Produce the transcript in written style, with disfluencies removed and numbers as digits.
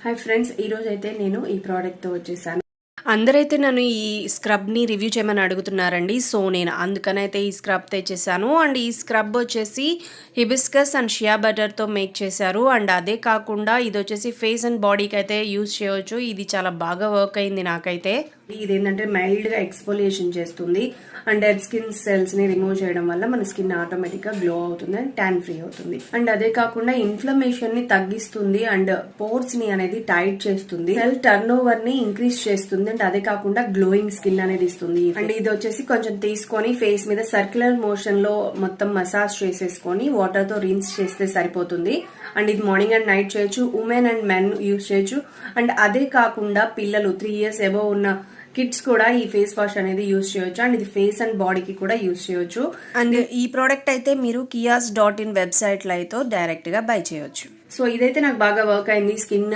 Hi friends, ఈరోజు అయితే నేను ఈ ప్రోడక్ట్తో వచ్చేసాను. అందరైతే నన్ను ఈ స్క్రబ్ని రివ్యూ చేయమని అడుగుతున్నారండి. సో నేను అందుకనైతే ఈ స్క్రబ్ తెచ్చేసాను. అండ్ ఈ స్క్రబ్ వచ్చేసి హిబిస్కస్ అండ్ షియా బటర్తో మేక్ చేశారు. అండ్ అదే కాకుండా ఇది వచ్చేసి ఫేస్ అండ్ బాడీకి అయితే యూజ్ చేయవచ్చు. ఇది చాలా బాగా వర్క్ అయింది నాకైతే. ఇది ఏంటంటే మైల్డ్గా ఎక్స్ఫోలియేషన్ చేస్తుంది అండ్ డెడ్ స్కిన్ సెల్స్ ని రిమూవ్ చేయడం వల్ల మన స్కిన్ ఆటోమేటిక్ గా గ్లో అవుతుంది అండ్ ట్యాన్ ఫ్రీ అవుతుంది. అండ్ అదే కాకుండా ఇన్ఫ్లమేషన్ ని తగ్గిస్తుంది అండ్ పోర్స్ ని అనేది టైట్ చేస్తుంది, సెల్ టర్న్ ఓవర్ ని ఇంక్రీజ్ చేస్తుంది అండ్ అదే కాకుండా గ్లోయింగ్ స్కిన్ అనేది ఇస్తుంది. అండ్ ఇది వచ్చేసి కొంచెం తీసుకొని ఫేస్ మీద సర్క్యులర్ మోషన్ లో మొత్తం మసాజ్ చేసేసుకొని వాటర్ తో రిన్స్ చేస్తే సరిపోతుంది. అండ్ ఇది మార్నింగ్ అండ్ నైట్ చేయొచ్చు, ఉమెన్ అండ్ మెన్ యూజ్ చేయొచ్చు. అండ్ అదే కాకుండా పిల్లలు 3 years అబోవ్ ఉన్న కిడ్స్ కూడా ఈ ఫేస్ వాష్ అనేది యూజ్ చేయొచ్చు. అండ్ ఇది ఫేస్ అండ్ బాడీకి కూడా యూజ్ చేయొచ్చు. అండ్ ఈ ప్రోడక్ట్ అయితే మీరు kias.in వెబ్సైట్లో అయితే డైరెక్ట్ గా బై చేయొచ్చు. సో ఇదైతే నాకు బాగా వర్క్ అయింది. స్కిన్